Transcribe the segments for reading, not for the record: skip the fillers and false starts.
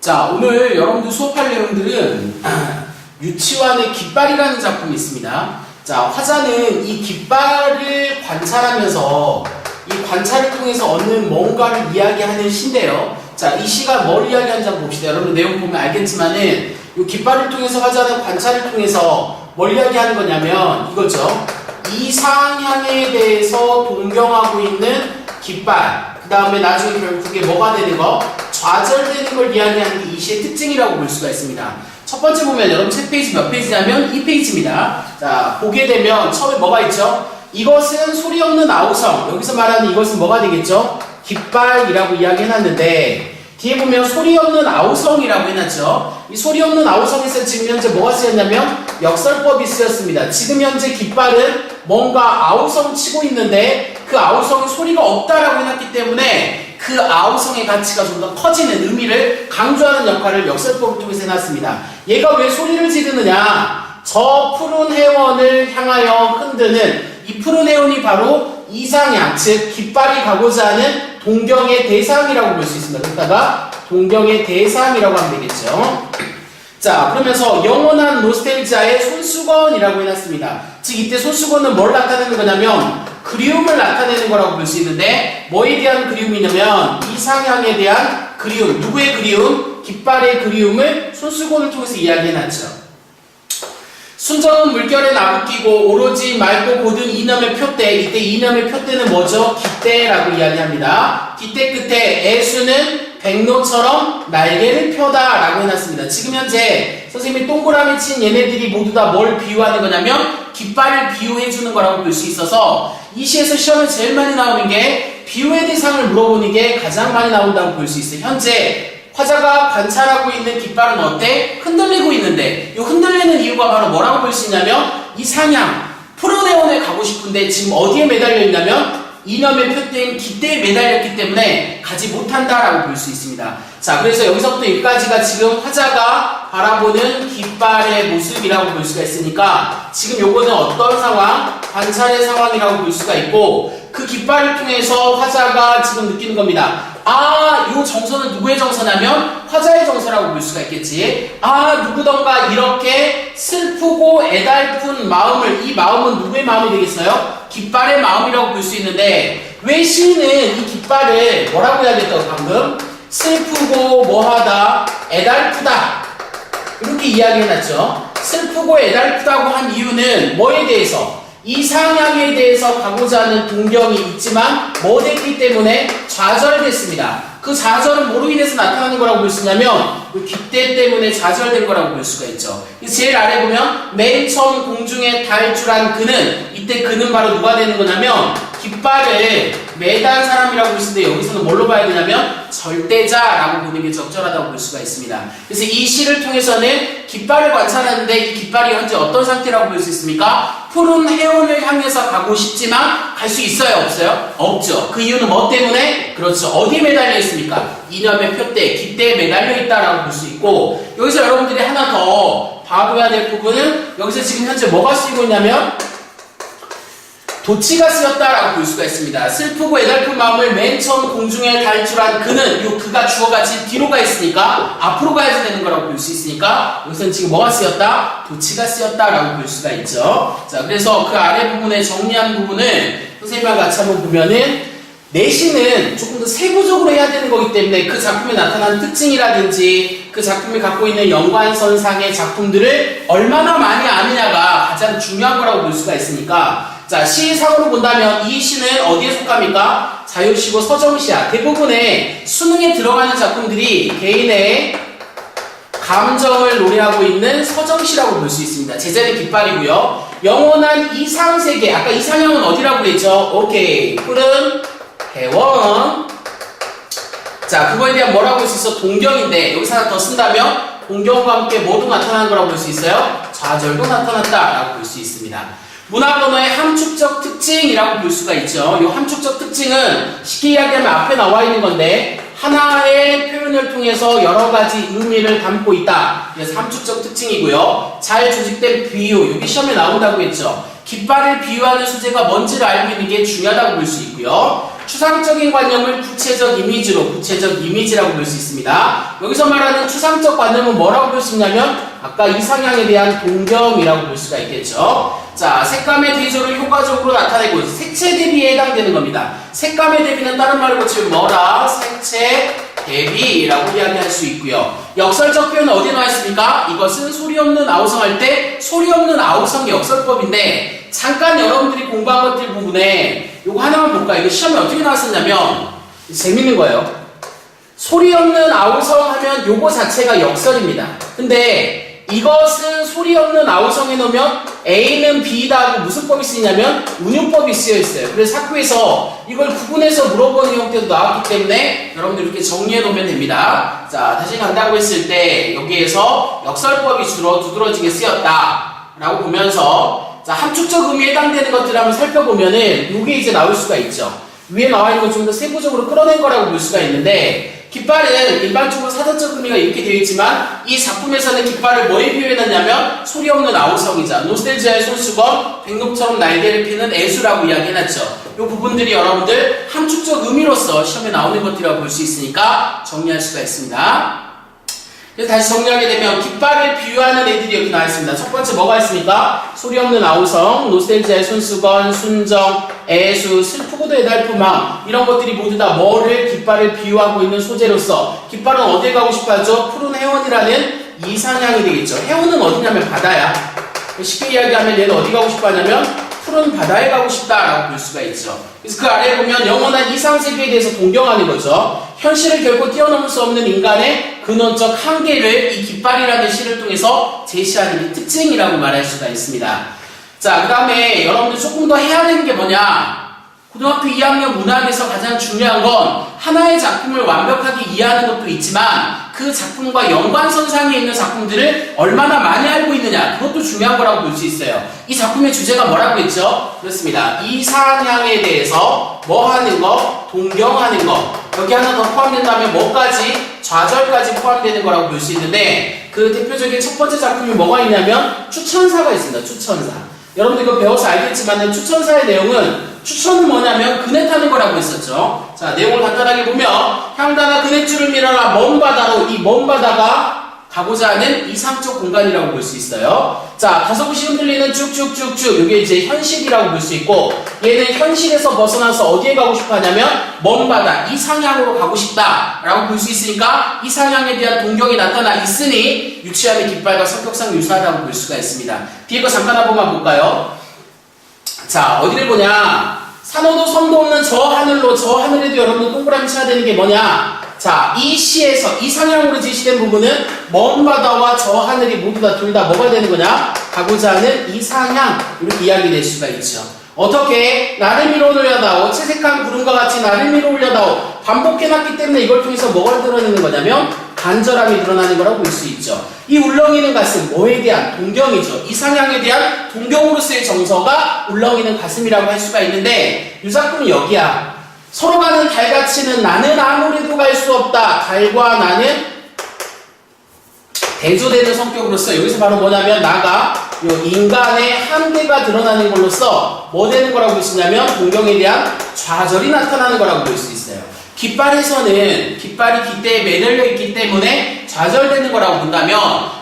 자, 오늘 여러분들 수업할 내용들은 유치원의 깃발이라는 작품이 있습니다. 자, 화자는 이 깃발을 관찰하면서 이 관찰을 통해서 얻는 뭔가를 이야기하는 시인데요. 자, 이 시가 뭘 이야기하는지 한번 봅시다. 여러분 내용 보면 알겠지만은 이 깃발을 통해서 화자는 관찰을 통해서 뭘 이야기하는 거냐면 이거죠. 이상향에 대해서 동경하고 있는 깃발. 그 다음에 나중에 결국에 뭐가 되는 거? 좌절되는 걸 이야기하는 게 이 시의 특징이라고 볼 수가 있습니다. 첫 번째 보면 여러분 책 페이지 몇 페이지냐면 2페이지입니다. 자, 보게 되면 처음에 뭐가 있죠? 이것은 소리 없는 아우성. 여기서 말하는 이것은 뭐가 되겠죠? 깃발이라고 이야기해놨는데 뒤에 보면 소리 없는 아우성이라고 해놨죠. 이 소리 없는 아우성에서 지금 현재 뭐가 쓰였냐면 역설법이 쓰였습니다. 지금 현재 깃발은 뭔가 아우성 치고 있는데 그 아우성은 소리가 없다라고 해놨기 때문에 그 아우성의 가치가 좀 더 커지는 의미를 강조하는 역할을 역설법을 통해서 해놨습니다. 얘가 왜 소리를 지르느냐? 저 푸른 해원을 향하여 흔드는 이 푸른 해원이 바로 이상향, 즉 깃발이 가고자 하는 동경의 대상이라고 볼 수 있습니다. 그러다가 동경의 대상이라고 하면 되겠죠. 자, 그러면서 영원한 노스텔지아의 손수건이라고 해놨습니다. 즉 이때 손수건은 뭘 나타내는 거냐면 그리움을 나타내는 거라고 볼 수 있는데 뭐에 대한 그리움이냐면 이상향에 대한 그리움. 누구의 그리움? 깃발의 그리움을 손수건을 통해서 이야기해놨죠. 순정은 물결에 나부끼고 오로지 맑고 고든 이념의 표대. 이때 이념의 표대는 뭐죠? 깃대라고 이야기합니다. 깃대 끝에 애수는 백로처럼 날개를 펴다 라고 해놨습니다. 지금 현재 선생님이 동그라미 친 얘네들이 모두 다 뭘 비유하는 거냐면 깃발을 비유해주는 거라고 볼 수 있어서 이 시에서 시험에 제일 많이 나오는 게 비유의 대상을 물어보는 게 가장 많이 나온다고 볼 수 있어요. 현재 화자가 관찰하고 있는 깃발은 어때? 흔들리고 있는데 이 흔들리는 이유가 바로 뭐라고 볼 수 있냐면 이상향, 푸른 해원에 가고 싶은데 지금 어디에 매달려 있냐면 이념의 표대인 깃대에 매달렸기 때문에 가지 못한다라고 볼 수 있습니다. 자, 그래서 여기서부터 여기까지가 지금 화자가 바라보는 깃발의 모습이라고 볼 수가 있으니까 지금 요거는 어떤 상황? 관찰의 상황이라고 볼 수가 있고 그 깃발을 통해서 화자가 지금 느끼는 겁니다. 아, 요 정서는 누구의 정서냐면 화자의 정서라고 볼 수가 있겠지. 아, 누구던가 이렇게 슬프고 애달픈 마음을, 이 마음은 누구의 마음이 되겠어요? 깃발의 마음이라고 볼 수 있는데 왜 시인은 이 깃발을 뭐라고 해야 됐다고 방금? 슬프고 뭐하다, 애달프다 이렇게 이야기해놨죠. 슬프고 애달프다고 한 이유는 뭐에 대해서? 이상향에 대해서 가고자 하는 동경이 있지만 뭐 됐기 때문에 좌절됐습니다. 그 좌절은 뭐로 인해서 나타나는 거라고 볼 수 있냐면 깃대 때문에 좌절된 거라고 볼 수가 있죠. 제일 아래 보면 맨 처음 공중에 탈출한 그는, 이때 그는 바로 누가 되는 거냐면 깃발을 매단 사람이라고 볼 수 있는데 여기서는 뭘로 봐야 되냐면 절대자라고 보는 게 적절하다고 볼 수가 있습니다. 그래서 이 시를 통해서는 깃발을 관찰하는데 이 깃발이 현재 어떤 상태라고 볼 수 있습니까? 푸른 해원을 향해서 가고 싶지만 갈 수 있어요? 없어요? 없죠. 그 이유는 뭐 때문에? 그렇죠. 어디에 매달려 있습니까? 이념의 표대, 깃대에 매달려 있다라고 볼 수 있고 여기서 여러분들이 하나 더 봐둬야 될 부분은 여기서 지금 현재 뭐가 쓰이고 있냐면 도치가 쓰였다라고 볼 수가 있습니다. 슬프고 애달픈 마음을 맨 처음 공중에 탈출한 그는, 요 그가 주어가 지금 뒤로 가 있으니까 앞으로 가야지 되는 거라고 볼 수 있으니까 여기서는 지금 뭐가 쓰였다? 도치가 쓰였다라고 볼 수가 있죠. 자, 그래서 그 아래 부분에 정리한 부분을 선생님과 같이 한번 보면은 내시는 조금 더 세부적으로 해야 되는 거기 때문에 그 작품에 나타나는 특징이라든지 그 작품이 갖고 있는 연관선상의 작품들을 얼마나 많이 아느냐가 가장 중요한 거라고 볼 수가 있으니까 자, 시상으로 본다면 이 시는 어디에 속합니까? 자유시고 서정시야. 대부분의 수능에 들어가는 작품들이 개인의 감정을 노래하고 있는 서정시라고 볼 수 있습니다. 제자는 깃발이고요. 영원한 이상세계. 아까 이상형은 어디라고 그랬죠? 오케이. 푸른 해원. 자, 그거에 대한 뭐라고 할 수 있어? 동경인데 여기서 하나 더 쓴다면 동경과 함께 뭐도 나타나는 거라고 볼 수 있어요? 좌절도 나타났다라고 볼 수 있습니다. 문화번호의 함축적 특징이라고 볼 수가 있죠. 이 함축적 특징은 쉽게 이야기하면 앞에 나와 있는 건데 하나의 표현을 통해서 여러 가지 의미를 담고 있다. 그래서 함축적 특징이고요. 잘 조직된 비유, 여기 시험에 나온다고 했죠. 깃발을 비유하는 소재가 뭔지를 알고 있는 게 중요하다고 볼 수 있고요. 추상적인 관념을 구체적 이미지로, 구체적 이미지라고 볼 수 있습니다. 여기서 말하는 추상적 관념은 뭐라고 볼 수 있냐면 아까 이상향에 대한 동경이라고 볼 수가 있겠죠. 자, 색감의 대조를 효과적으로 나타내고 색채 대비에 해당되는 겁니다. 색감의 대비는 다른 말로 고치면 뭐라? 색채 대비라고 이야기할 수 있고요. 역설적 표현은 어디에 나와 있습니까? 이것은 소리 없는 아우성 할 때 소리 없는 아우성 역설법인데 잠깐 여러분들이 공부한 것들 부분에 요거 하나만 볼까요? 이거 시험에 어떻게 나왔었냐면 재밌는 거예요. 소리 없는 아우성 하면 요거 자체가 역설입니다. 근데 이것은 소리 없는 아우성에 놓으면 A는 B다 하고 무슨 법이 쓰이냐면 운용법이 쓰여 있어요. 그래서 학교에서 이걸 구분해서 물어보는 형태도 나왔기 때문에 여러분들 이렇게 정리해 놓으면 됩니다. 자, 다시 간다고 했을 때 여기에서 역설법이 주로 두드러지게 쓰였다 라고 보면서 자, 함축적 의미에 해당되는 것들을 한번 살펴보면은 이게 이제 나올 수가 있죠. 위에 나와 있는 건 좀 더 세부적으로 끌어낸 거라고 볼 수가 있는데 깃발은 일반적으로 사전적 의미가 이렇게 되어 있지만 이 작품에서는 깃발을 뭐에 비유해놨냐면 소리 없는 아우성이자 노스텔지아의 손수건, 백록처럼 날개를 피는 애수라고 이야기해놨죠. 이 부분들이 여러분들 함축적 의미로서 시험에 나오는 것들이라고 볼 수 있으니까 정리할 수가 있습니다. 그래서 다시 정리하게 되면 깃발을 비유하는 애들이 여기 나와 있습니다. 첫 번째 뭐가 있습니까? 소리 없는 아우성, 노스텔지아의 손수건, 순정, 애수, 슬프고도 애달프망 이런 것들이 모두 다 뭐를 깃발을 비유하고 있는 소재로서 깃발은 어딜 가고 싶어하죠? 푸른 해원이라는 이상향이 되겠죠. 해원은 어디냐면 바다야. 쉽게 이야기하면 얘는 어디 가고 싶어하냐면 푸른 바다에 가고 싶다라고 볼 수가 있죠. 그래서 그 아래에 보면 영원한 이상세계에 대해서 동경하는 거죠. 현실을 결코 뛰어넘을 수 없는 인간의 근원적 한계를 이 깃발이라는 시를 통해서 제시하는 게 특징이라고 말할 수가 있습니다. 자, 그 다음에 여러분들 조금 더 해야 되는 게 뭐냐? 고등학교 2학년 문학에서 가장 중요한 건 하나의 작품을 완벽하게 이해하는 것도 있지만 그 작품과 연관선상에 있는 작품들을 얼마나 많이 알고 있느냐, 그것도 중요한 거라고 볼 수 있어요. 이 작품의 주제가 뭐라고 했죠? 그렇습니다. 이상향에 대해서 뭐 하는 거? 동경하는 거. 여기 하나 더 포함된다면 뭐까지? 좌절까지 포함되는 거라고 볼 수 있는데 그 대표적인 첫 번째 작품이 뭐가 있냐면 추천사가 있습니다. 추천사. 여러분들 이거 배워서 알겠지만 추천사의 내용은 추천은 뭐냐면 그네 타는 거라고 했었죠. 자, 내용을 간단하게 보면 향단아 그네줄을 밀어라 먼 바다로. 이 먼 바다가 가고자 하는 이상적 공간이라고 볼 수 있어요. 자, 다소곳이 흔들리는 쭉쭉쭉쭉 이게 이제 현실이라고 볼 수 있고 얘는 현실에서 벗어나서 어디에 가고 싶어 하냐면 먼 바다 이상향으로 가고 싶다 라고 볼 수 있으니까 이상향에 대한 동경이 나타나 있으니 유치원의 깃발과 성격상 유사하다고 볼 수가 있습니다. 뒤에 거 잠깐 한 번만 볼까요? 자, 어디를 보냐? 산호도 섬도 없는 저 하늘로, 저 하늘에도 여러분들 동그라미 쳐야 되는 게 뭐냐? 자, 이 시에서 이상향으로 제시된 부분은 먼 바다와 저 하늘이 모두 다 둘 다 뭐가 되는 거냐? 가고자 하는 이상향, 이렇게 이야기될 수가 있죠. 어떻게? 나를 밀어 올려다오. 채색한 구름과 같이 나를 밀어 올려다오. 반복해놨기 때문에 이걸 통해서 뭐가 드러내는 거냐면 간절함이 드러나는 거라고 볼 수 있죠. 이 울렁이는 가슴, 뭐에 대한 동경이죠. 이상향에 대한 동경으로서의 정서가 울렁이는 가슴이라고 할 수가 있는데 이 작품은 여기야. 서로 가는 달같이는 나는 아무래도 갈 수 없다. 달과 나는 대조되는 성격으로서 여기서 바로 뭐냐면 나가 요 인간의 한계가 드러나는 걸로써 뭐 되는 거라고 볼 수 있냐면 동경에 대한 좌절이 나타나는 거라고 볼 수 있어요. 깃발에서는 깃발이 깃대에 매달려 있기 때문에 좌절되는 거라고 본다면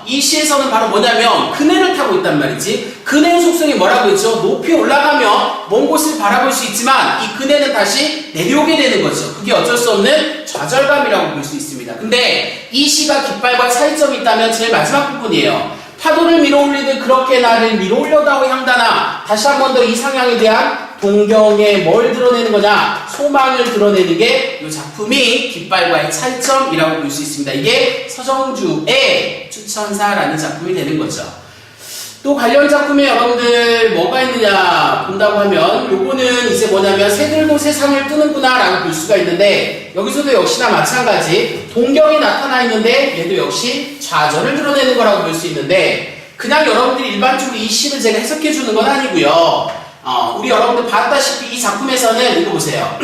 이 시에서는 바로 뭐냐면 그네를 타고 있단 말이지. 그네의 속성이 뭐라고 했죠? 높이 올라가면 먼 곳을 바라볼 수 있지만 이 그네는 다시 내려오게 되는 거죠. 그게 어쩔 수 없는 좌절감이라고 볼 수 있습니다. 근데 이 시가 깃발과 차이점이 있다면 제일 마지막 부분이에요. 파도를 밀어올리듯 그렇게 나를 밀어올려다오 향단아. 다시 한 번 더 이상향에 대한 동경에 뭘 드러내는 거냐? 소망을 드러내는 게 이 작품이 깃발과의 차이점이라고 볼 수 있습니다. 이게 서정주의 추천사라는 작품이 되는 거죠. 또 관련 작품에 여러분들 뭐가 있느냐 본다고 하면 요거는 이제 뭐냐면 새들도 세상을 뜨는구나 라고 볼 수가 있는데 여기서도 역시나 마찬가지 동경이 나타나 있는데 얘도 역시 좌절을 드러내는 거라고 볼 수 있는데 그냥 여러분들이 일반적으로 이 시를 제가 해석해 주는 건 아니고요. 우리 여러분들 봤다시피 이 작품에서는 이거 보세요.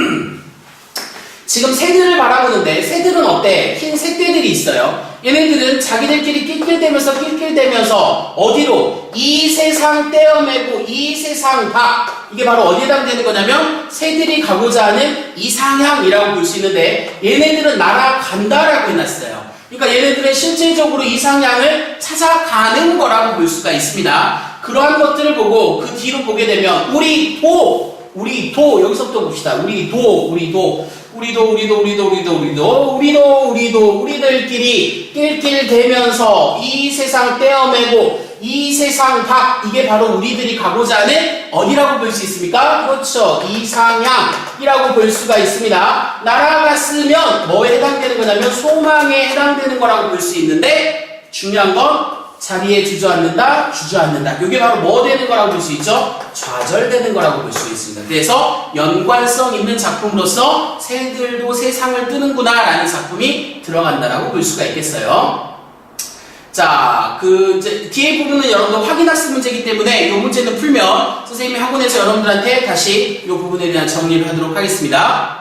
지금 새들을 바라보는데 새들은 어때? 흰 새떼들이 있어요. 얘네들은 자기들끼리 낄낄대면서 어디로? 이 세상 떼어매고 이 세상 밖. 이게 바로 어디에 해당되는 거냐면 새들이 가고자 하는 이상향이라고 볼 수 있는데 얘네들은 날아간다라고 해놨어요. 그러니까 얘네들은 실질적으로 이상향을 찾아가는 거라고 볼 수가 있습니다. 그러한 것들을 보고 그 뒤로 보게 되면 우리 도 여기서부터 봅시다. 우리들끼리 낄낄대면서 이 세상 떼어매고 이 세상 밖. 이게 바로 우리들이 가고자 하는 어디라고 볼 수 있습니까? 그렇죠. 이상향이라고 볼 수가 있습니다. 날아갔으면 뭐에 해당되는 거냐면 소망에 해당되는 거라고 볼 수 있는데 중요한 건 자리에 주저앉는다. 이게 바로 뭐 되는 거라고 볼 수 있죠? 좌절되는 거라고 볼 수 있습니다. 그래서 연관성 있는 작품으로서 새들도 세상을 뜨는구나 라는 작품이 들어간다라고 볼 수가 있겠어요. 자, 이제 뒤에 부분은 여러분들 확인학습 문제이기 때문에 이 문제는 풀면 선생님이 학원에서 여러분들한테 다시 이 부분에 대한 정리를 하도록 하겠습니다.